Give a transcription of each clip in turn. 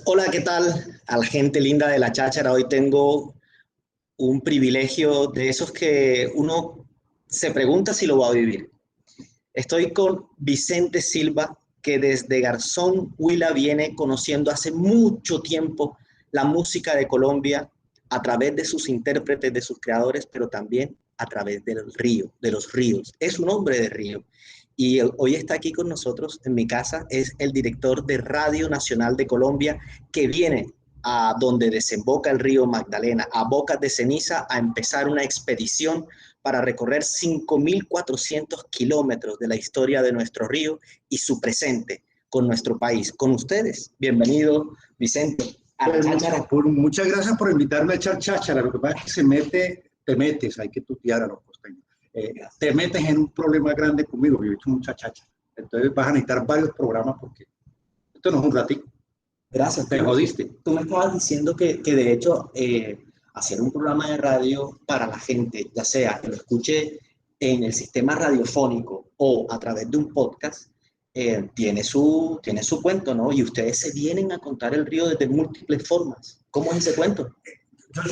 Hola, ¿qué tal? A la gente linda de la Cháchara. Hoy tengo un privilegio de esos que uno se pregunta si lo va a vivir. Estoy con Vicente Silva, que desde Garzón, Huila, viene conociendo hace mucho tiempo la música de Colombia a través de sus intérpretes, de sus creadores, pero también a través del río, de los ríos. Es un hombre de río. Y hoy está aquí con nosotros en mi casa, es el director de Radio Nacional de Colombia, que viene a donde desemboca el río Magdalena, a Bocas de Ceniza, a empezar una expedición para recorrer 5.400 kilómetros de la historia de nuestro río y su presente con nuestro país. Con ustedes, bienvenido, Vicente, a la Cháchara. Muchas gracias por invitarme a echar cháchara. Lo que pasa es que te metes, hay que tutear a los costeños. Te metes en un problema grande conmigo, yo he hecho mucha cháchara. Entonces vas a necesitar varios programas porque esto no es un ratito. Gracias. Te jodiste. Tú me estabas diciendo que de hecho hacer un programa de radio para la gente, ya sea que lo escuche en el sistema radiofónico o a través de un podcast, tiene su cuento, ¿no? Y ustedes se vienen a contar el río desde múltiples formas. ¿Cómo es ese cuento?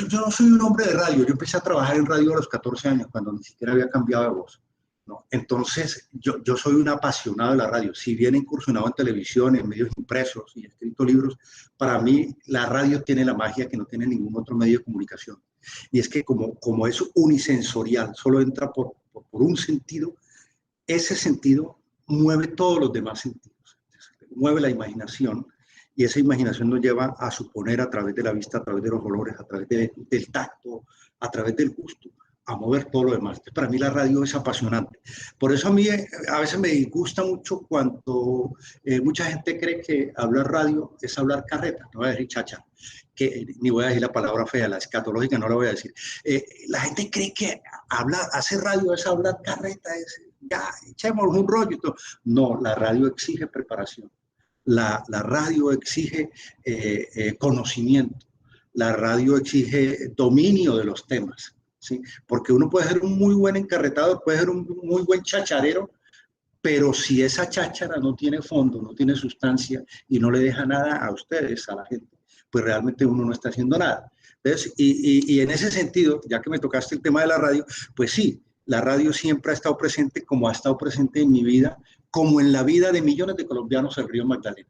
Yo no soy un hombre de radio. Yo empecé a trabajar en radio a los 14 años, cuando ni siquiera había cambiado de voz, ¿no? Entonces, yo soy un apasionado de la radio. Si bien he incursionado en televisión, en medios impresos y he escrito libros, para mí la radio tiene la magia que no tiene ningún otro medio de comunicación. Y es que como es unisensorial, solo entra por un sentido, ese sentido mueve todos los demás sentidos. Mueve la imaginación y esa imaginación nos lleva a suponer a través de la vista, a través de los olores, a través del tacto, a través del gusto, a mover todo lo demás. Entonces, para mí la radio es apasionante. Por eso a mí a veces me disgusta mucho cuando mucha gente cree que hablar radio es hablar carreta, no voy a decir chacha, ni voy a decir la palabra fea, la escatológica no la voy a decir. La gente cree que hacer radio es hablar carreta, ya, echemos un rollo y todo. No, la radio exige preparación. La radio exige conocimiento, la radio exige dominio de los temas, ¿sí? Porque uno puede ser un muy buen encarretador, puede ser un muy buen chacharero, pero si esa cháchara no tiene fondo, no tiene sustancia y no le deja nada a ustedes, a la gente, pues realmente uno no está haciendo nada. Entonces, y en ese sentido, ya que me tocaste el tema de la radio, pues sí, la radio siempre ha estado presente, como ha estado presente en mi vida, como en la vida de millones de colombianos el río Magdalena.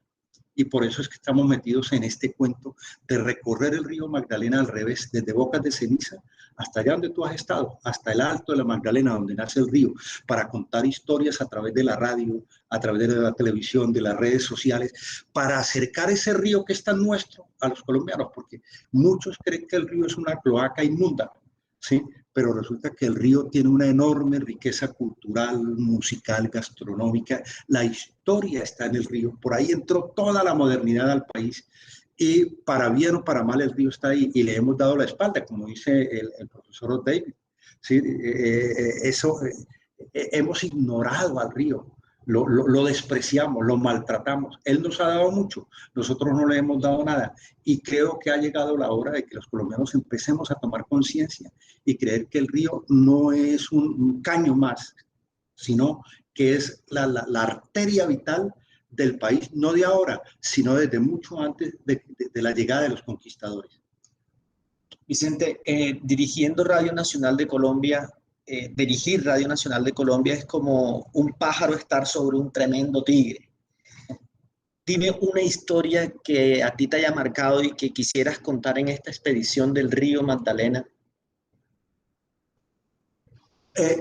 Y por eso es que estamos metidos en este cuento de recorrer el río Magdalena al revés, desde Bocas de Ceniza hasta allá donde tú has estado, hasta el Alto de la Magdalena, donde nace el río, para contar historias a través de la radio, a través de la televisión, de las redes sociales, para acercar ese río que es tan nuestro a los colombianos, porque muchos creen que el río es una cloaca inmunda, ¿sí? Pero resulta que el río tiene una enorme riqueza cultural, musical, gastronómica. La historia está en el río. Por ahí entró toda la modernidad al país y para bien o para mal el río está ahí y le hemos dado la espalda, como dice el profesor David. ¿Sí? Hemos ignorado al río. Lo despreciamos, lo maltratamos. Él nos ha dado mucho, nosotros no le hemos dado nada. Y creo que ha llegado la hora de que los colombianos empecemos a tomar conciencia y creer que el río no es un caño más, sino que es la arteria vital del país, no de ahora, sino desde mucho antes de la llegada de los conquistadores. Vicente, dirigiendo Radio Nacional de Colombia, dirigir Radio Nacional de Colombia es como un pájaro estar sobre un tremendo tigre. Dime una historia que a ti te haya marcado y que quisieras contar en esta expedición del río Magdalena.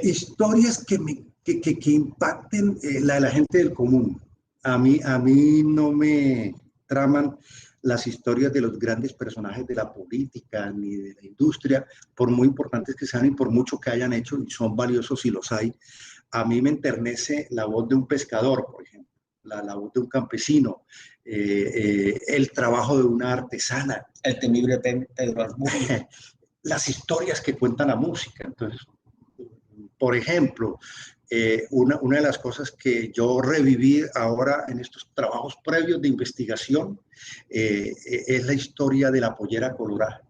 Historias que impacten la gente del común. A mí no me traman las historias de los grandes personajes de la política ni de la industria, por muy importantes que sean y por mucho que hayan hecho, y son valiosos si los hay. A mí me enternece la voz de un pescador, por ejemplo, la voz de un campesino, el trabajo de una artesana. El temible Pedro Arbujo. Las historias que cuenta la música. Entonces, por ejemplo, una de las cosas que yo reviví ahora en estos trabajos previos de investigación es la historia de la pollera colorada,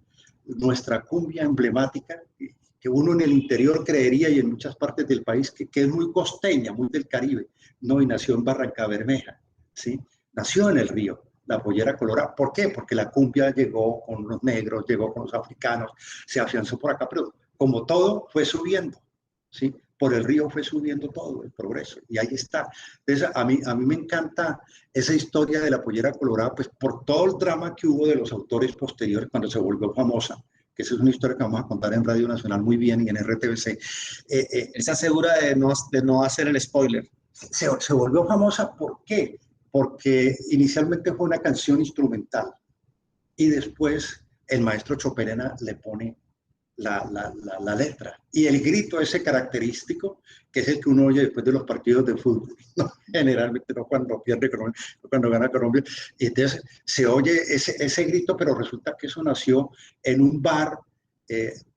nuestra cumbia emblemática, que uno en el interior creería y en muchas partes del país que es muy costeña, muy del Caribe, no, y nació en Barrancabermeja, ¿sí? Nació en el río. la pollera colorada. ¿Por qué? Porque la cumbia llegó con los negros, llegó con los africanos, se afianzó por acá, pero como todo fue subiendo, ¿sí? Por el río fue subiendo todo, el progreso, y ahí está. Entonces, a mí me encanta esa historia de la pollera colorada, pues por todo el drama que hubo de los autores posteriores cuando se volvió famosa, que esa es una historia que vamos a contar en Radio Nacional muy bien y en RTBC. Él se asegura de no hacer el spoiler. Se volvió famosa, ¿por qué? Porque inicialmente fue una canción instrumental y después el maestro Choperena le pone la letra. Y el grito ese característico, que es el que uno oye después de los partidos de fútbol, ¿no? Generalmente no cuando pierde Colombia, no cuando gana Colombia. Y entonces se oye ese grito, pero resulta que eso nació en un bar.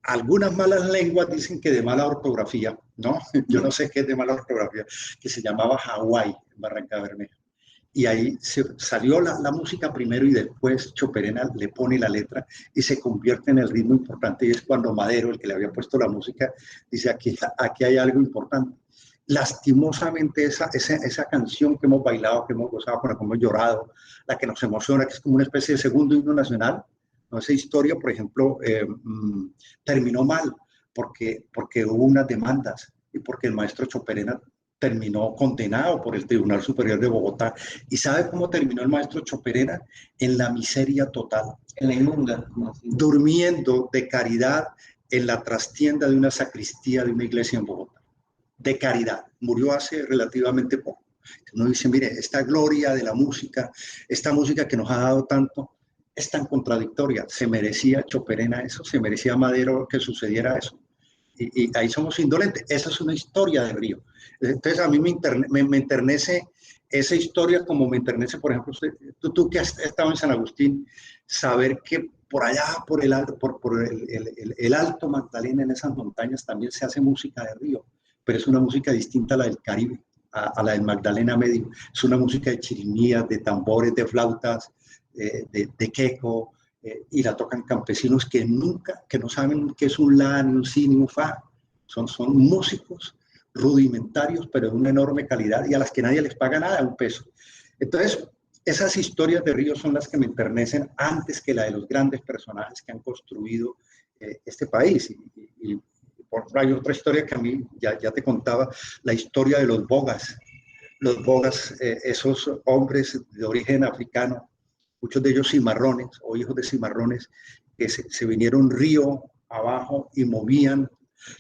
Algunas malas lenguas dicen que de mala ortografía, ¿no? Yo no sé qué es de mala ortografía, que se llamaba Hawái, en Barranca Bermeja. Y ahí salió la música primero y después Choperena le pone la letra y se convierte en el ritmo importante. Y es cuando Madero, el que le había puesto la música, dice, aquí hay algo importante. Lastimosamente esa canción que hemos bailado, que hemos gozado, con la que hemos llorado, la que nos emociona, que es como una especie de segundo himno nacional, ¿no? Esa historia, por ejemplo, terminó mal porque hubo unas demandas y porque el maestro Choperena terminó condenado por el Tribunal Superior de Bogotá. ¿Y sabe cómo terminó el maestro Choperena? En la miseria total. En la inmunda. Durmiendo de caridad en la trastienda de una sacristía de una iglesia en Bogotá. De caridad. Murió hace relativamente poco. Uno dice, mire, esta gloria de la música, esta música que nos ha dado tanto, es tan contradictoria. Se merecía Choperena eso, se merecía Madero que sucediera eso. Y ahí somos indolentes. Esa es una historia de Río. Entonces a mí me enternece esa historia, como me enternece, por ejemplo, tú que has estado en San Agustín, saber que por allá, por el Alto Magdalena, en esas montañas, también se hace música de Río, pero es una música distinta a la del Caribe, a la del Magdalena Medio. Es una música de chirimías, de tambores, de flautas, de queco, y la tocan campesinos que no saben qué es un la, ni un si, ni un fa. Son músicos rudimentarios, pero de una enorme calidad y a las que nadie les paga nada, un peso. Entonces, esas historias de Río son las que me enternecen antes que la de los grandes personajes que han construido este país. Y hay otra historia que a mí ya te contaba, la historia de los bogas. Los bogas, esos hombres de origen africano, muchos de ellos cimarrones o hijos de cimarrones, que se vinieron río abajo y movían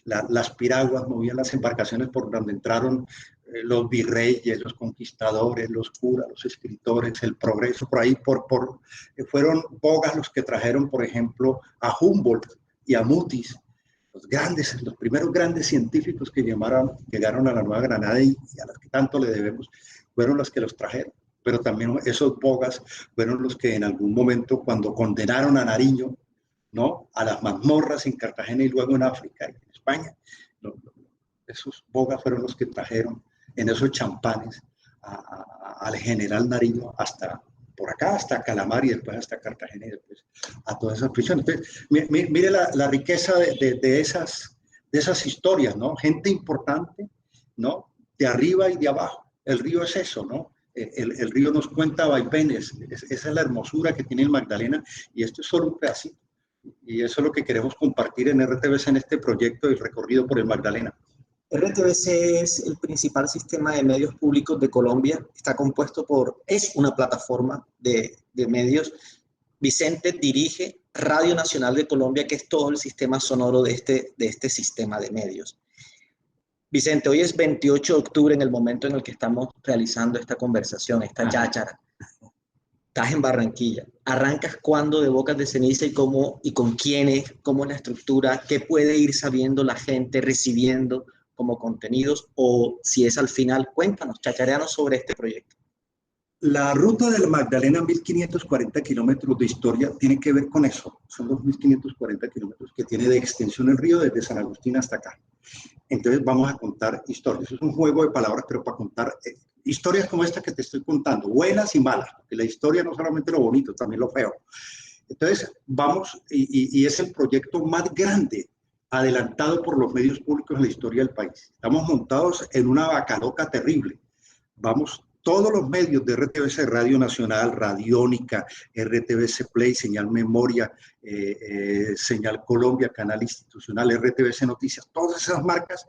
las piraguas, movían las embarcaciones por donde entraron los virreyes, los conquistadores, los curas, los escritores, el progreso, por ahí fueron bogas los que trajeron, por ejemplo, a Humboldt y a Mutis, los primeros grandes científicos que llegaron a la Nueva Granada y a los que tanto le debemos, fueron los que los trajeron. Pero también esos bogas fueron los que en algún momento, cuando condenaron a Nariño, ¿no?, a las mazmorras en Cartagena y luego en África y en España, esos bogas fueron los que trajeron en esos champanes al general Nariño hasta por acá, hasta Calamar y después hasta Cartagena y después a todas esas prisiones. Entonces, mire la riqueza de esas historias, ¿no? Gente importante, ¿no?, de arriba y de abajo. El río es eso, ¿no? El río nos cuenta vaivenes, esa es la hermosura que tiene el Magdalena y esto es solo un pedacito. Y eso es lo que queremos compartir en RTBC en este proyecto del recorrido por el Magdalena. RTBC es el principal sistema de medios públicos de Colombia. Es una plataforma de medios. Vicente dirige Radio Nacional de Colombia, que es todo el sistema sonoro de este sistema de medios. Vicente, hoy es 28 de octubre, en el momento en el que estamos realizando esta conversación, esta cháchara. Estás en Barranquilla. ¿Arrancas cuándo de Bocas de Ceniza y cómo y con quiénes? ¿Cómo es la estructura? ¿Qué puede ir sabiendo la gente, recibiendo como contenidos? O si es al final, cuéntanos, chachareanos sobre este proyecto. La ruta del Magdalena, 1540 kilómetros de historia, tiene que ver con eso. Son los 1540 kilómetros que tiene de extensión el río desde San Agustín hasta acá. Entonces vamos a contar historias. Es un juego de palabras, pero para contar historias como esta que te estoy contando, buenas y malas, porque la historia no solamente lo bonito, también lo feo. Entonces vamos, y es el proyecto más grande adelantado por los medios públicos en la historia del país. Estamos montados en una vaca loca terrible. Vamos todos los medios de RTBC, Radio Nacional, Radiónica, RTBC Play, Señal Memoria, Señal Colombia, Canal Institucional, RTBC Noticias, todas esas marcas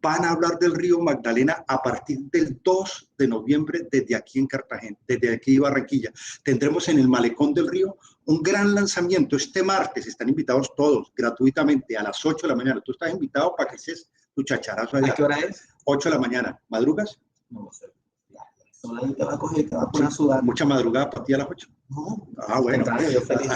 van a hablar del río Magdalena a partir del 2 de noviembre desde aquí en Cartagena, desde aquí en Barranquilla. Tendremos en el Malecón del Río un gran lanzamiento este martes. Están invitados todos gratuitamente a las 8 de la mañana. Tú estás invitado para que estés tu chacharazo allá. ¿A qué hora es? 8 de la mañana. ¿Madrugas? No sé. Ahí te va a coger, te va a poner a sudar. ¿Mucha madrugada para ti a las 8? No, bueno. Contrario, yo feliz.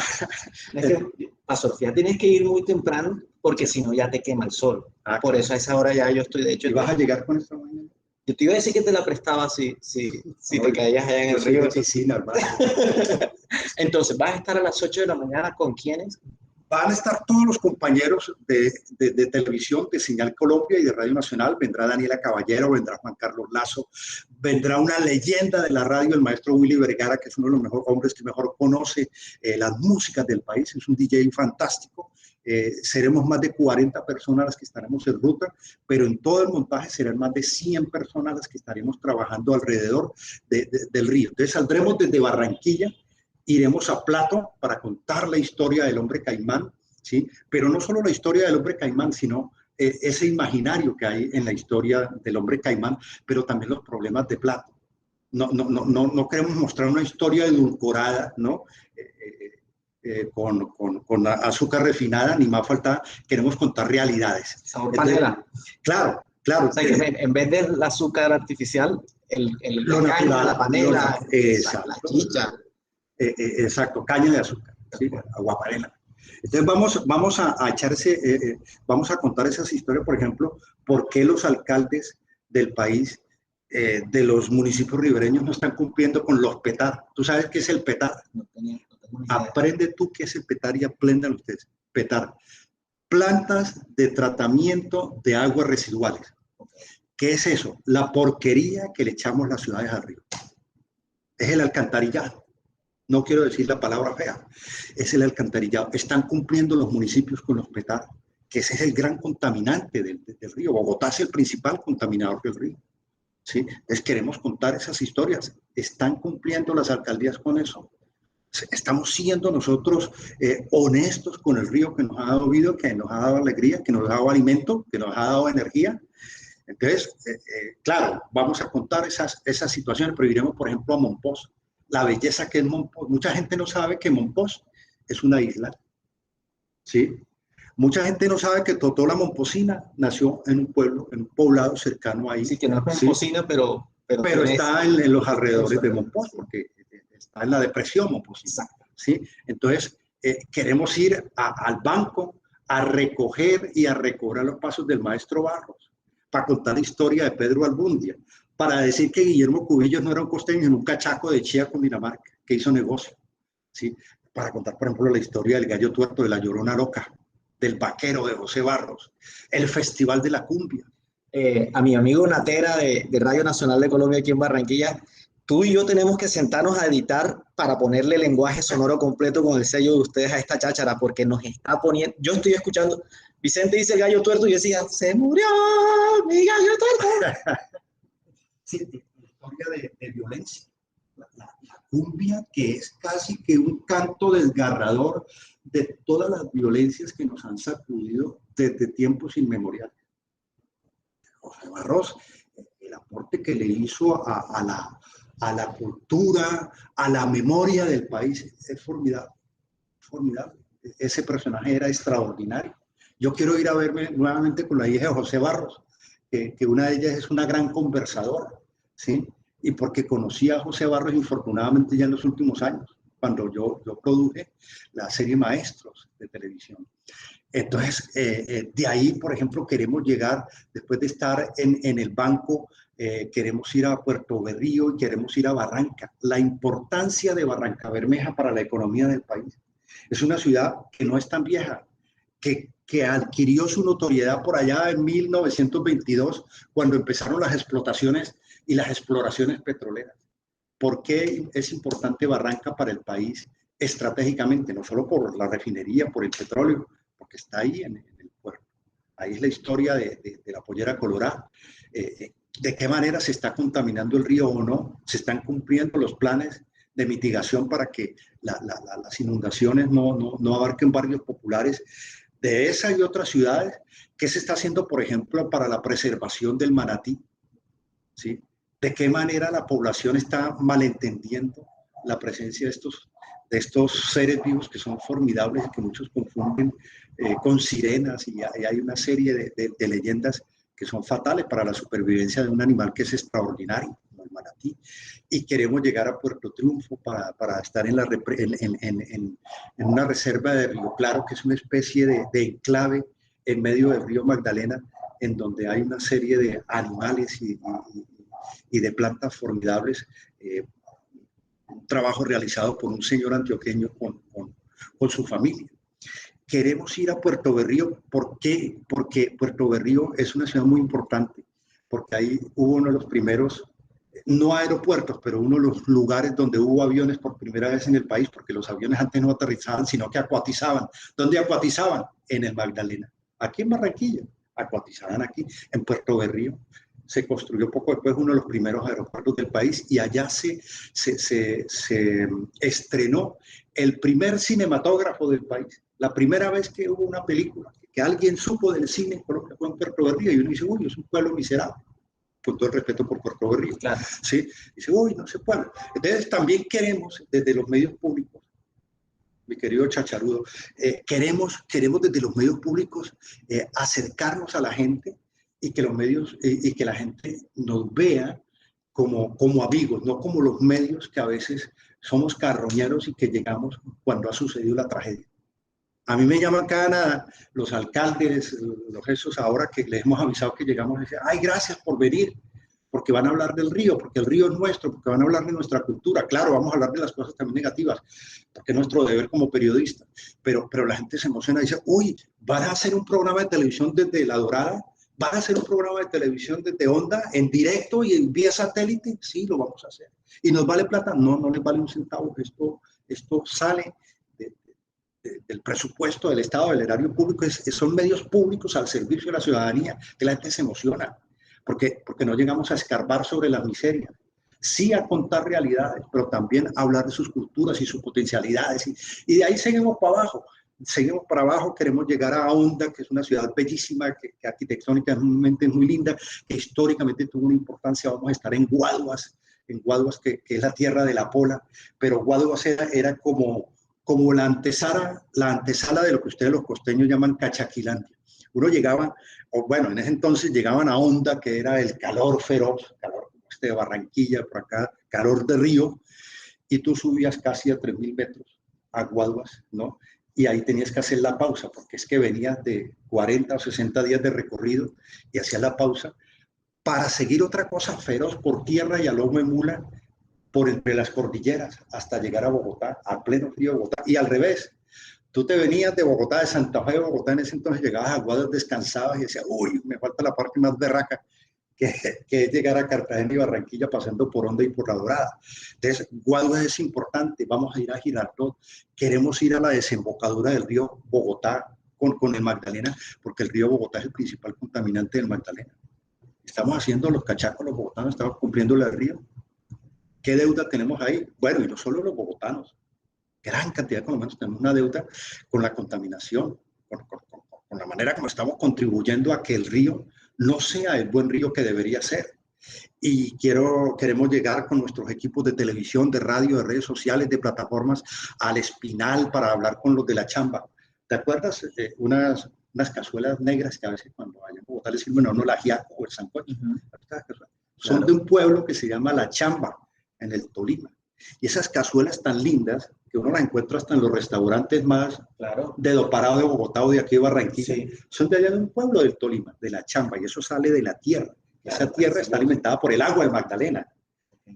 Es que a Sofía tienes que ir muy temprano porque si no ya te quema el sol. Por eso a esa hora ya yo estoy, de hecho. ¿Y vas a llegar con esta mañana? Yo te iba a decir que te la prestaba si te caías allá en el río. Piscina, hermano. Entonces, ¿vas a estar a las 8 de la mañana con quiénes? Van a estar todos los compañeros de televisión, de Señal Colombia y de Radio Nacional. Vendrá Daniela Caballero, vendrá Juan Carlos Lazo, vendrá una leyenda de la radio, el maestro Willy Vergara, que es uno de los mejores hombres que mejor conoce las músicas del país, es un DJ fantástico. Seremos más de 40 personas las que estaremos en ruta, pero en todo el montaje serán más de 100 personas las que estaremos trabajando alrededor del río. Entonces saldremos desde Barranquilla, iremos a Plato para contar la historia del hombre caimán, ¿sí? Pero no solo la historia del hombre caimán, sino ese imaginario que hay en la historia del hombre caimán, pero también los problemas de Plato. No queremos mostrar una historia edulcorada, ¿no? Con azúcar refinada, ni más falta, queremos contar realidades. Sabor panela. Claro. O sea, que en vez del azúcar artificial, lo natural, la panela, la chicha. Exacto, caña de azúcar, ¿sí? Aguapanela. Entonces vamos a contar esas historias, por ejemplo, por qué los alcaldes del país, de los municipios ribereños, no están cumpliendo con los PETAR. ¿Tú sabes qué es el PETAR? No tengo Aprende tú qué es el PETAR y aprendan ustedes. PETAR, plantas de tratamiento de aguas residuales. ¿Qué es eso? La porquería que le echamos las ciudades al río. Es el alcantarillado. No quiero decir la palabra fea. Es el alcantarillado. Están cumpliendo los municipios con los PETAR, que ese es el gran contaminante del río. Bogotá es el principal contaminador del río. ¿Sí? Entonces queremos contar esas historias. ¿Están cumpliendo las alcaldías con eso? Estamos siendo nosotros honestos con el río que nos ha dado vida, que nos ha dado alegría, que nos ha dado alimento, que nos ha dado energía. Entonces, claro, vamos a contar esas situaciones, pero iremos, por ejemplo, a Mompox, la belleza que es Mompox. Mucha gente no sabe que Mompox es una isla, ¿sí? Mucha gente no sabe que Totó la Momposina nació en un pueblo, en un poblado cercano ahí. Sí, que no es Momposina, ¿sí? pero está en los alrededores de Mompox, porque está en la depresión Momposina, ¿sí? Entonces, queremos ir al banco a recoger y a recobrar los pasos del maestro Barros, para contar la historia de Pedro Albundia, para decir que Guillermo Cubillos no era un costeño, en un cachaco de Chía con Dinamarca, que hizo negocio, ¿sí? Para contar, por ejemplo, la historia del gallo tuerto, de la Llorona Loca, del vaquero de José Barros, el Festival de la Cumbia. A mi amigo Natera de Radio Nacional de Colombia aquí en Barranquilla, tú y yo tenemos que sentarnos a editar para ponerle lenguaje sonoro completo con el sello de ustedes a esta cháchara, porque nos está poniendo, yo estoy escuchando, Vicente dice el gallo tuerto y yo decía, se murió mi gallo tuerto. Sí, la historia de violencia, la cumbia, que es casi que un canto desgarrador de todas las violencias que nos han sacudido desde tiempos inmemoriales. José Barros, el aporte que le hizo a la cultura, a la memoria del país, es formidable, formidable. Ese personaje era extraordinario. Yo quiero ir a verme nuevamente con la hija de José Barros, que una de ellas es una gran conversadora, ¿sí? Y porque conocí a José Barros, infortunadamente, ya en los últimos años, cuando yo produje la serie Maestros de televisión. Entonces, de ahí, por ejemplo, queremos llegar, después de estar en el banco, queremos ir a Puerto Berrío y queremos ir a Barranca. La importancia de Barranca Bermeja para la economía del país. Es una ciudad que no es tan vieja, que adquirió su notoriedad por allá en 1922, cuando empezaron las explotaciones y las exploraciones petroleras. ¿Por qué es importante Barranca para el país estratégicamente? No solo por la refinería, por el petróleo, porque está ahí en el puerto. Ahí es la historia de la pollera colorada. de qué manera se está contaminando el río o no, se están cumpliendo los planes de mitigación para que las inundaciones no abarquen barrios populares de esa y otras ciudades. ¿Qué se está haciendo, por ejemplo, para la preservación del manatí? ¿Sí? ¿De qué manera la población está malentendiendo la presencia de estos seres vivos que son formidables y que muchos confunden con sirenas? Y hay una serie de leyendas que son fatales para la supervivencia de un animal que es extraordinario, como el manatí. Y queremos llegar a Puerto Triunfo para estar en una reserva de Río Claro, que es una especie de enclave en medio del río Magdalena, en donde hay una serie de animales y de plantas formidables. Un trabajo realizado por un señor antioqueño con su familia. Queremos ir a Puerto Berrío. ¿Por qué? Porque Puerto Berrío es una ciudad muy importante, porque ahí hubo uno de los primeros, no aeropuertos, pero uno de los lugares donde hubo aviones por primera vez en el país, porque los aviones antes no aterrizaban, sino que acuatizaban. ¿Dónde acuatizaban? En el Magdalena. Aquí en Barranquilla, acuatizaban aquí, en Puerto Berrío. Se construyó poco después uno de los primeros aeropuertos del país y allá se estrenó el primer cinematógrafo del país. La primera vez que hubo una película que alguien supo del cine en Colombia fue en Puerto Berrío, y uno dice, uy, es un pueblo miserable, con todo el respeto por Puerto Berrío. Claro. ¿Sí? Dice, uy, no se puede. Entonces también queremos, desde los medios públicos, mi querido Chacharudo, queremos desde los medios públicos acercarnos a la gente y que los medios y que la gente nos vea como amigos, no como los medios que a veces somos carroñeros y que llegamos cuando ha sucedido la tragedia. A mí me llaman cada los alcaldes, los esos ahora que les hemos avisado que llegamos y dicen, ay, gracias por venir, porque van a hablar del río, porque el río es nuestro, porque van a hablar de nuestra cultura. Claro, vamos a hablar de las cosas también negativas, porque es nuestro deber como periodista. Pero la gente se emociona y dice, uy, ¿van a hacer un programa de televisión desde La Dorada? ¿Van a hacer un programa de televisión desde Onda en directo y en vía satélite? Sí, lo vamos a hacer. ¿Y nos vale plata? No, no les vale un centavo. Esto sale del presupuesto del Estado, del erario público. Son medios públicos al servicio de la ciudadanía, que la gente se emociona, porque no llegamos a escarbar sobre las miserias. Sí a contar realidades, pero también a hablar de sus culturas y sus potencialidades. Y de ahí seguimos para abajo, queremos llegar a Honda, que es una ciudad bellísima, que arquitectónicamente es muy linda, que históricamente tuvo una importancia. Vamos a estar en Guaduas, que es la tierra de la pola, pero Guaduas era como la antesala de lo que ustedes los costeños llaman Cachaquilandia. Uno llegaba, o bueno, en ese entonces llegaban a Honda, que era el calor feroz, calor como este de Barranquilla, por acá, calor de río, y tú subías casi a 3.000 metros a Guaduas, ¿no? Y ahí tenías que hacer la pausa, porque es que venías de 40 o 60 días de recorrido y hacías la pausa para seguir otra cosa feroz por tierra y a lomo de mula, por entre las cordilleras, hasta llegar a Bogotá, a pleno frío de Bogotá, y al revés. Tú te venías de Bogotá, de Santa Fe de Bogotá, en ese entonces llegabas a Guaduas, descansabas y decías, uy, me falta la parte más berraca, que es llegar a Cartagena y Barranquilla pasando por Honda y por La Dorada. Entonces, Guaduas es importante. Vamos a ir a Girardot, queremos ir a la desembocadura del río Bogotá con el Magdalena, porque el río Bogotá es el principal contaminante del Magdalena. Estamos haciendo los cachacos, los bogotanos, estamos cumpliendo el río. ¿Qué deuda tenemos ahí? Bueno, y no solo los bogotanos, gran cantidad de colombianos tenemos una deuda con la contaminación, con la manera como estamos contribuyendo a que el río no sea el buen río que debería ser. Y queremos llegar con nuestros equipos de televisión, de radio, de redes sociales, de plataformas, al Espinal para hablar con los de la chamba. ¿Te acuerdas? Unas cazuelas negras que a veces cuando vayan a Bogotá les sirven a uno el ajiaco o el sancocho. Son claro, de un pueblo que se llama La Chamba, en el Tolima. Y esas cazuelas tan lindas, que uno las encuentra hasta en los restaurantes más claro, de Doparado de Bogotá o de aquí de Barranquilla, sí, son de allá de un pueblo del Tolima, de La Chamba, y eso sale de la tierra. Claro, esa tierra está alimentada por el agua de Magdalena.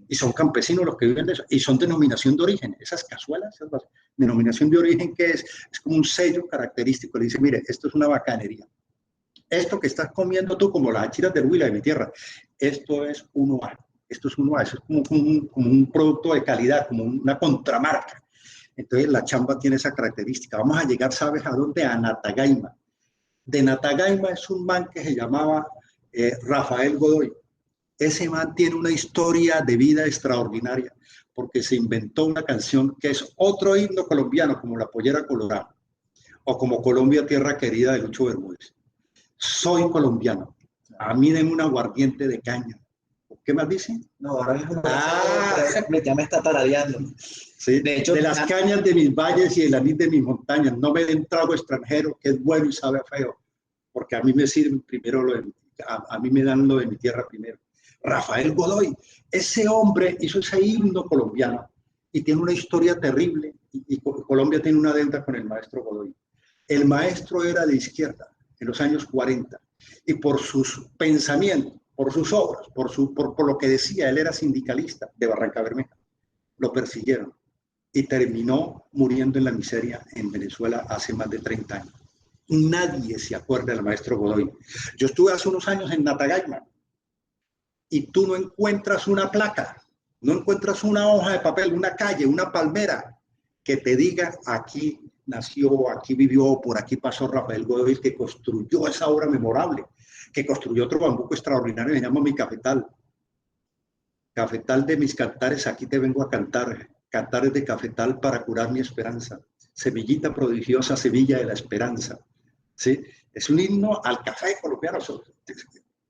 Y son campesinos los que viven de eso, y son denominación de origen. Esas cazuelas, denominación de origen, que es como un sello característico. Le dice, mire, esto es una bacanería. Esto que estás comiendo tú, como las achiras del Huila de mi tierra, esto es 1A. Esto es 1A, eso es como un producto de calidad, como una contramarca. Entonces La Chamba tiene esa característica. Vamos a llegar, ¿sabes a dónde? A Natagaima. De Natagaima es un man que se llamaba Rafael Godoy. Ese man tiene una historia de vida extraordinaria porque se inventó una canción que es otro himno colombiano, como La Pollera Colorada o como Colombia, Tierra Querida de Lucho Bermúdez. Soy colombiano. A mí denme un aguardiente de caña. ¿Qué más dice? No, ahora mismo ya me está tarareando. Sí, de hecho, de las cañas de mis valles y el anís de mis montañas, no me den trago extranjero que es bueno y sabe feo, porque a mí me sirven primero a mí me dan lo de mi tierra primero. Rafael Godoy, ese hombre hizo ese himno colombiano y tiene una historia terrible y Colombia tiene una deuda con el maestro Godoy. El maestro era de izquierda en los años 40 y por sus pensamientos, por sus obras, por lo que decía, él era sindicalista de Barranca Bermeja, lo persiguieron y terminó muriendo en la miseria en Venezuela hace más de 30 años. Nadie se acuerda del maestro Godoy. Yo estuve hace unos años en Natagaima y tú no encuentras una placa, no encuentras una hoja de papel, una calle, una palmera que te diga aquí nació, aquí vivió, por aquí pasó Rafael Godoy, que construyó esa obra memorable, que construyó otro bambuco extraordinario que se llama Mi Cafetal. Cafetal de mis cantares, aquí te vengo a cantar, cantares de cafetal para curar mi esperanza. Semillita prodigiosa, semilla de la esperanza. ¿Sí? Es un himno al café colombiano.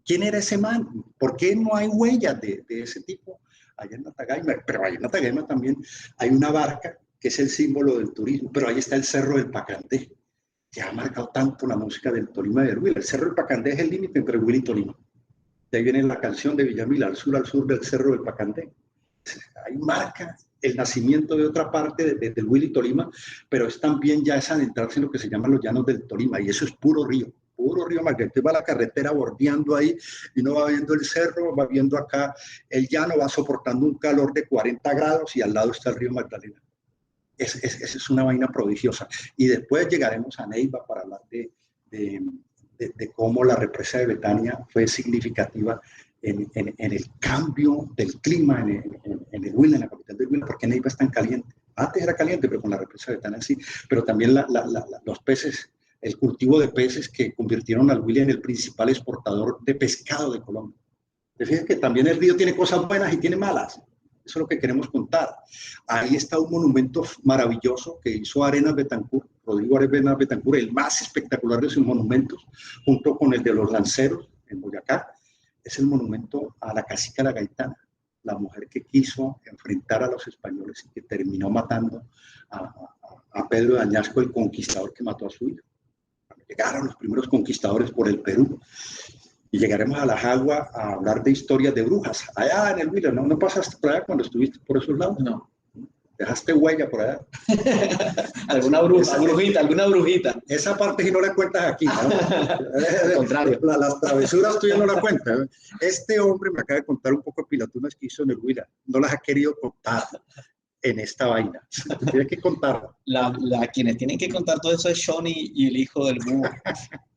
¿Quién era ese man? ¿Por qué no hay huellas de ese tipo allá en Natagaima? Pero allá en Natagaima también hay una barca que es el símbolo del turismo, pero ahí está el Cerro del Pacandé, que ha marcado tanto la música del Tolima de Huila. El Cerro del Pacandé es el límite entre Huila y Tolima. De ahí viene la canción de Villamil, al sur del Cerro del Pacandé. Ahí marca el nacimiento de otra parte del Huila y Tolima, pero es también ya es adentrarse en lo que se llaman los llanos del Tolima, y eso es puro río Magdalena. Va la carretera bordeando ahí y uno va viendo el cerro, va viendo acá el llano, va soportando un calor de 40 grados y al lado está el río Magdalena. Esa es una vaina prodigiosa. Y después llegaremos a Neiva para hablar de cómo la represa de Betania fue significativa en el cambio del clima en el Huila, en la capital del Huila, porque Neiva es tan caliente. Antes era caliente, pero con la represa de Betania sí. Pero también los peces, el cultivo de peces que convirtieron al Huila en el principal exportador de pescado de Colombia. Te fijas que también el río tiene cosas buenas y tiene malas. Eso es lo que queremos contar. Ahí está un monumento maravilloso que hizo Arenas Betancourt, Rodrigo Arenas Betancourt, el más espectacular de sus monumentos, junto con el de los lanceros en Boyacá. Es el monumento a la cacica La Gaitana, la mujer que quiso enfrentar a los españoles y que terminó matando a Pedro de Añasco, el conquistador que mató a su hijo. Cuando llegaron los primeros conquistadores por el Perú, y llegaremos a La Jagua a hablar de historias de brujas. Allá en el Huila, ¿no pasaste por allá cuando estuviste por esos lados? No. ¿Dejaste huella por allá? ¿Alguna brujita, alguna brujita? Esa parte sí no la cuentas aquí, ¿no? Al contrario. Las travesuras tuyas no las cuentas. Este hombre me acaba de contar un poco de pilatunas que hizo en el Huila. No las ha querido contar en esta vaina. Tiene que contar. Quienes tienen que contar todo eso es Johnny y el hijo del búho.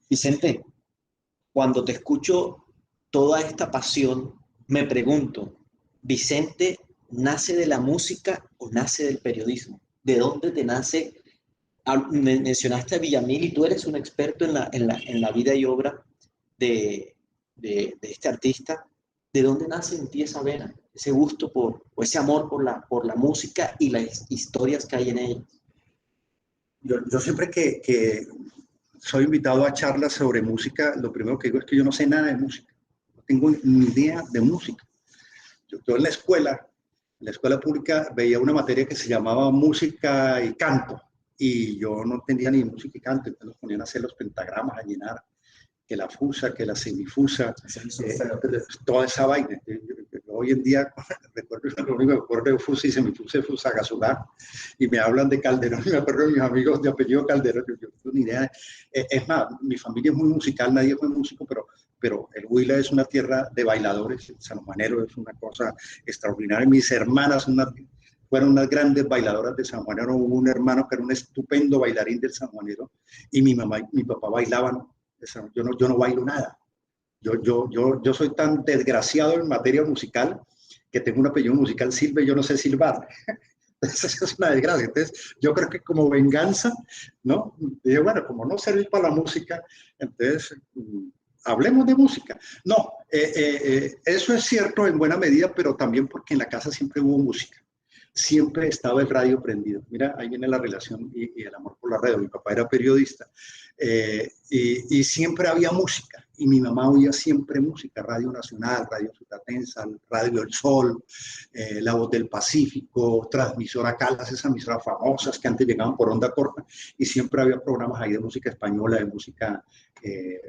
Vicente, cuando te escucho toda esta pasión, me pregunto, ¿Vicente nace de la música o nace del periodismo? ¿De dónde te nace? Mencionaste a Villamil y tú eres un experto en la vida y obra de este artista. ¿De dónde nace en ti esa vena, ese gusto o ese amor por la música y las historias que hay en ella? Yo siempre que soy invitado a charlas sobre música, lo primero que digo es que yo no sé nada de música, no tengo ni idea de música. Yo en la escuela pública veía una materia que se llamaba música y canto, y yo no entendía ni música y canto, entonces nos ponían a hacer los pentagramas, a llenar, que la fusa, que la semifusa, toda esa vaina. Hoy en día, recuerdo, lo único que recuerdo de fusa y semifusa es Fusagasugá, y me hablan de Calderón, y me acuerdo de mis amigos de apellido Calderón, yo no tengo ni idea. Es más, mi familia es muy musical, nadie fue músico, pero el Huila es una tierra de bailadores, el San Juanero es una cosa extraordinaria. Mis hermanas fueron unas grandes bailadoras de San Juanero. Hubo un hermano que era un estupendo bailarín del San Juanero, y mi mamá y mi papá bailaban. Yo no bailo nada. Yo soy tan desgraciado en materia musical que tengo un apellido musical Silva y yo no sé silbar. Entonces es una desgracia. Entonces yo creo que como venganza, ¿no? Dije, bueno, como no serví para la música, entonces hablemos de música. No, eso es cierto en buena medida, pero también porque en la casa siempre hubo música. Siempre estaba el radio prendido. Mira, ahí viene la relación y el amor por la radio. Mi papá era periodista y siempre había música. Y mi mamá oía siempre música, Radio Nacional, Radio Sutatensa, Radio El Sol, La Voz del Pacífico, Transmisora Caldas, esas emisoras famosas que antes llegaban por onda corta. Y siempre había programas ahí de música española, de música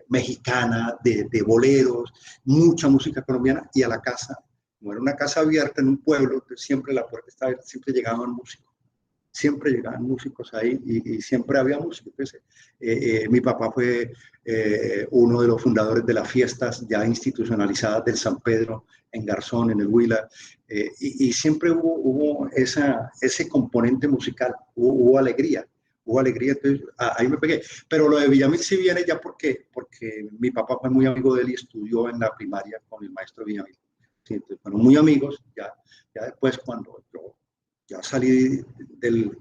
mexicana, de boleros, mucha música colombiana. Y a la casa, como era una casa abierta en un pueblo, siempre la puerta estaba abierta, siempre llegaban músicos ahí y siempre había música. Entonces, mi papá fue uno de los fundadores de las fiestas ya institucionalizadas del San Pedro en Garzón, en el Huila, y siempre hubo ese componente musical, hubo alegría. Entonces ahí me pegué. Pero lo de Villamil sí viene ya porque mi papá fue muy amigo de él y estudió en la primaria con el maestro Villamil. Sí, entonces, fueron muy amigos. Ya después, cuando yo ya salí del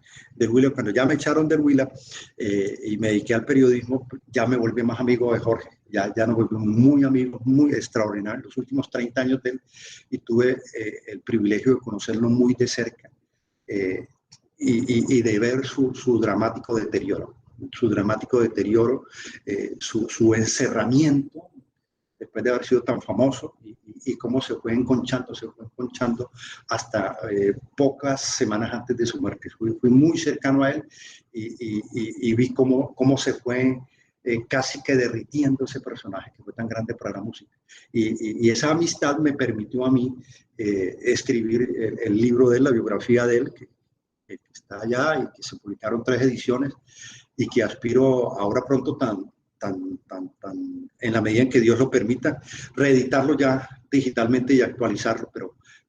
Huila, cuando ya me echaron del Huila y me dediqué al periodismo, ya me volví más amigo de Jorge. Ya nos volvimos muy amigos, muy extraordinarios. Los últimos 30 años de él, y tuve el privilegio de conocerlo muy de cerca. Y de ver su dramático deterioro, su encerramiento después de haber sido tan famoso y cómo se fue enconchando hasta pocas semanas antes de su muerte. Fui muy cercano a él y vi cómo se fue casi que derritiendo ese personaje que fue tan grande para la música. Y esa amistad me permitió a mí escribir el libro de él, la biografía de él, que está allá y que se publicaron 3 ediciones y que aspiro ahora pronto en la medida en que Dios lo permita, reeditarlo ya digitalmente y actualizarlo,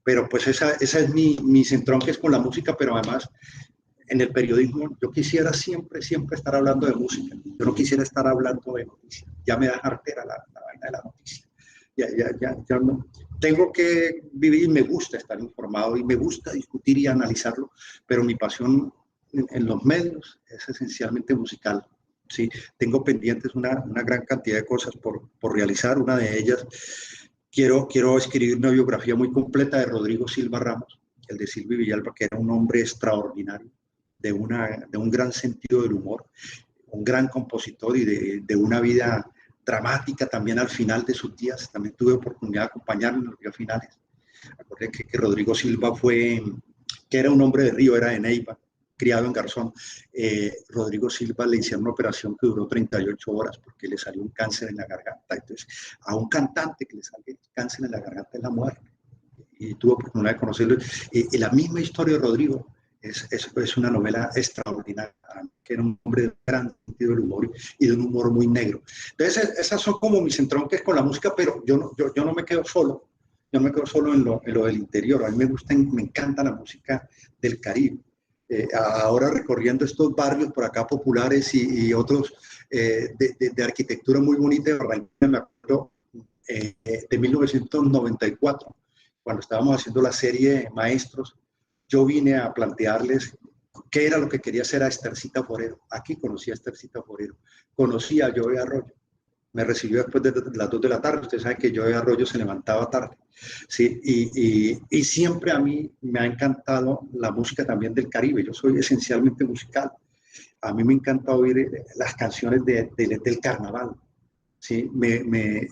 pero pues esa es mi centrón, que es con la música, pero además en el periodismo yo quisiera siempre estar hablando de música, yo no quisiera estar hablando de noticias, ya me da jartera la vaina de la noticia, ya no. Tengo que vivir, me gusta estar informado y me gusta discutir y analizarlo, pero mi pasión en los medios es esencialmente musical. Sí, tengo pendientes una gran cantidad de cosas por realizar. Una de ellas, quiero escribir una biografía muy completa de Rodrigo Silva Ramos, el de Silvio Villalba, que era un hombre extraordinario, de un gran sentido del humor, un gran compositor y de una vida dramática también al final de sus días. También tuve oportunidad de acompañarlo en los días finales. Acordé que Rodrigo Silva que era un hombre de Río, era de Neiva, criado en Garzón. Rodrigo Silva le hicieron una operación que duró 38 horas porque le salió un cáncer en la garganta. Entonces, a un cantante que le sale cáncer en la garganta es la muerte. Y tuve oportunidad de conocerlo. Y la misma historia de Rodrigo es una novela extraordinaria, que era un hombre de gran sentido del humor y de un humor muy negro. Entonces, esas son como mis entronques con la música, pero yo no me quedo solo. Yo no me quedo solo en lo del interior. A mí me encanta la música del Caribe. Ahora recorriendo estos barrios por acá populares y otros de arquitectura muy bonita de Barranquilla, me acuerdo de 1994, cuando estábamos haciendo la serie Maestros, yo vine a plantearles qué era lo que quería hacer a Estercita Forero. Aquí conocí a Estercita Forero, conocí a Joey Arroyo. Me recibió después de las 2 de la tarde. Usted sabe que Joey Arroyo se levantaba tarde. ¿Sí? Y siempre a mí me ha encantado la música también del Caribe. Yo soy esencialmente musical. A mí me encanta oír las canciones del carnaval. ¿Sí? Me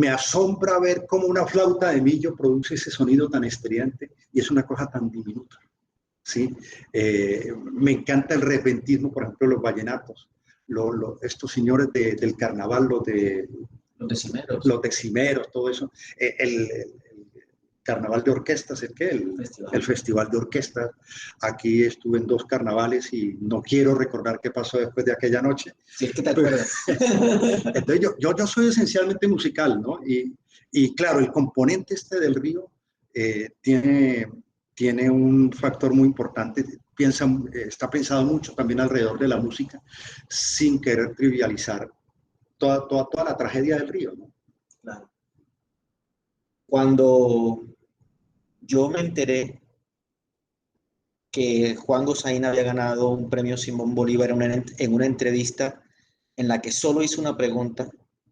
asombra ver cómo una flauta de millo produce ese sonido tan estridente y es una cosa tan diminuta. ¿Sí? Me encanta el repentismo, por ejemplo, los vallenatos. Estos señores del carnaval, los decimeros, todo eso. El carnaval de orquestas, el festival de orquestas. Aquí estuve en 2 carnavales y no quiero recordar qué pasó después de aquella noche. Si es que te acuerdas. Entonces yo soy esencialmente musical, ¿no? Y claro, el componente del río tiene un factor muy importante. Está pensado mucho también alrededor de la música, sin querer trivializar toda la tragedia del río, ¿no? Claro. Cuando yo me enteré que Juan Gosaín había ganado un premio Simón Bolívar en una entrevista en la que solo hizo una pregunta,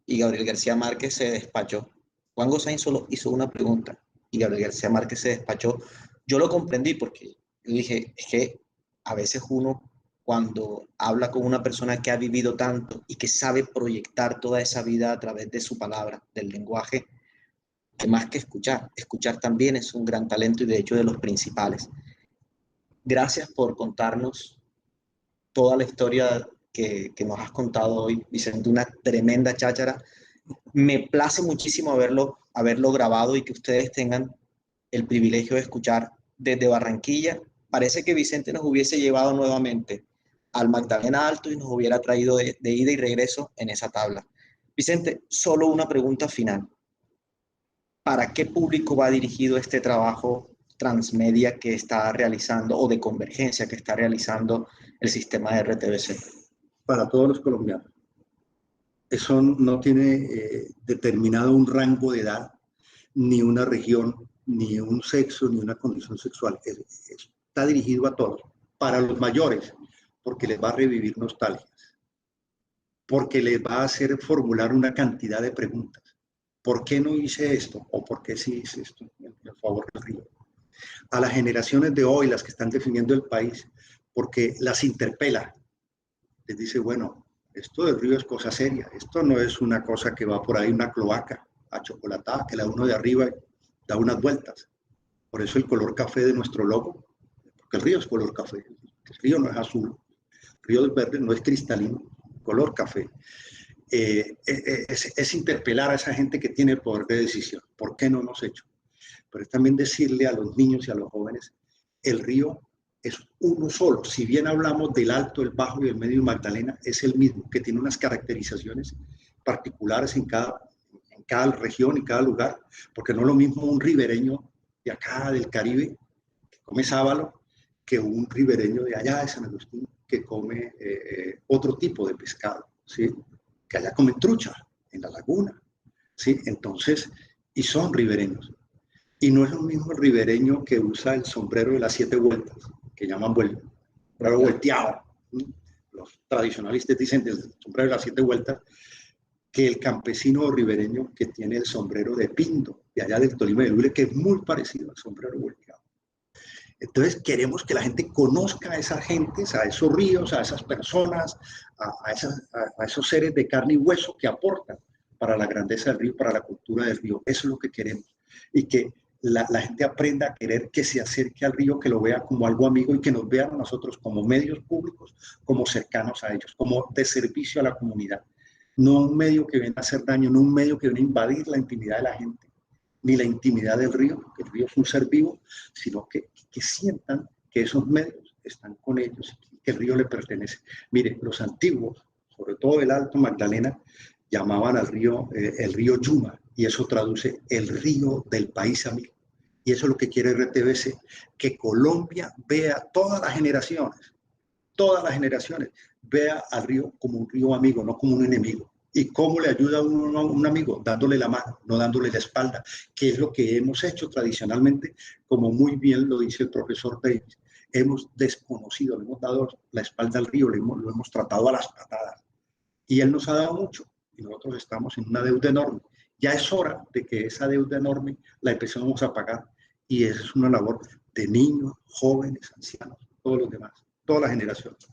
y Gabriel García Márquez se despachó. Juan Gosaín solo hizo una pregunta y Gabriel García Márquez se despachó. Yo lo comprendí porque yo dije, es que a veces uno cuando habla con una persona que ha vivido tanto y que sabe proyectar toda esa vida a través de su palabra, del lenguaje, que más que escuchar, escuchar también es un gran talento y de hecho de los principales. Gracias por contarnos toda la historia que nos has contado hoy, Vicente, una tremenda cháchara. Me place muchísimo haberlo grabado y que ustedes tengan el privilegio de escuchar desde Barranquilla. Parece que Vicente nos hubiese llevado nuevamente al Magdalena Alto y nos hubiera traído de ida y regreso en esa tabla. Vicente, solo una pregunta final. ¿Para qué público va dirigido este trabajo transmedia que está realizando o de convergencia que está realizando el sistema de RTBC? Para todos los colombianos. Eso no tiene determinado un rango de edad, ni una región, ni un sexo, ni una condición sexual. Está dirigido a todos. Para los mayores, porque les va a revivir nostalgias, porque les va a hacer formular una cantidad de preguntas. ¿Por qué no hice esto? ¿O por qué sí hice esto en favor del río? A las generaciones de hoy, las que están definiendo el país, porque las interpela, les dice, bueno, esto del río es cosa seria, esto no es una cosa que va por ahí, una cloaca achocolatada, que la uno de arriba da unas vueltas. Por eso el color café de nuestro logo, porque el río es color café, el río no es azul, el río es verde, no es cristalino, color café. Es interpelar a esa gente que tiene el poder de decisión. ¿Por qué no hemos hecho? Pero es también decirle a los niños y a los jóvenes, el río es uno solo. Si bien hablamos del Alto, el Bajo y el Medio Magdalena, es el mismo, que tiene unas caracterizaciones particulares en cada región y cada lugar, porque no es lo mismo un ribereño de acá, del Caribe, que come sábalo, que un ribereño de allá, de San Agustín, que come otro tipo de pescado, ¿sí? Que allá comen trucha, en la laguna, ¿sí? Entonces, y son ribereños. Y no es lo mismo el ribereño que usa el sombrero de las 7 vueltas, que llaman sombrero volteado. Los tradicionalistas dicen del sombrero de las 7 vueltas, que el campesino ribereño que tiene el sombrero de Pindo, de allá del Tolima de Lule, que es muy parecido al sombrero volteado. Entonces queremos que la gente conozca a esas gentes, a esos ríos, a esas personas, a esos seres de carne y hueso que aportan para la grandeza del río, para la cultura del río. Eso es lo que queremos. Y que la gente aprenda a querer que se acerque al río, que lo vea como algo amigo y que nos vean a nosotros como medios públicos, como cercanos a ellos, como de servicio a la comunidad. No un medio que viene a hacer daño, no un medio que viene a invadir la intimidad de la gente, ni la intimidad del río, porque el río es un ser vivo, sino que sientan que esos medios están con ellos y que el río le pertenece. Mire, los antiguos, sobre todo el Alto Magdalena, llamaban al río el río Yuma, y eso traduce el río del país amigo. Y eso es lo que quiere RTBC, que Colombia vea todas las generaciones, vea al río como un río amigo, no como un enemigo. ¿Y cómo le ayuda a un amigo? Dándole la mano, no dándole la espalda, que es lo que hemos hecho tradicionalmente, como muy bien lo dice el profesor Davis. Hemos desconocido, le hemos dado la espalda al río, lo hemos tratado a las patadas. Y él nos ha dado mucho, y nosotros estamos en una deuda enorme. Ya es hora de que esa deuda enorme la empecemos a pagar. Y esa es una labor de niños, jóvenes, ancianos, todos los demás, todas las generaciones.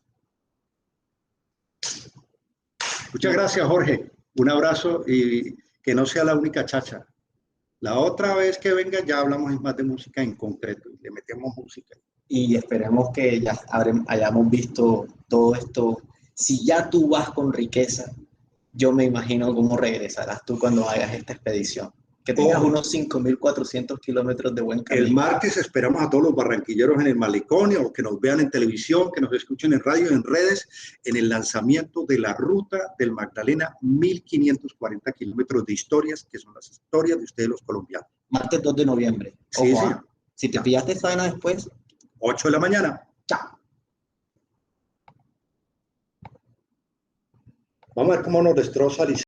Muchas gracias, Jorge. Un abrazo y que no sea la única chacha. La otra vez que venga ya hablamos más de música en concreto y le metemos música. Y esperemos que ya hayamos visto todo esto. Si ya tú vas con riqueza, yo me imagino cómo regresarás tú cuando hagas esta expedición. Que tengas unos 5.400 kilómetros de buen camino. El martes esperamos a todos los barranquilleros en el malecón, o que nos vean en televisión, que nos escuchen en radio, en redes, en el lanzamiento de la ruta del Magdalena, 1.540 kilómetros de historias, que son las historias de ustedes los colombianos. Martes 2 de noviembre. Sí, Ojo, sí. Si te pillaste esta vaina después, 8 de la mañana. chao. Vamos a ver cómo nos destroza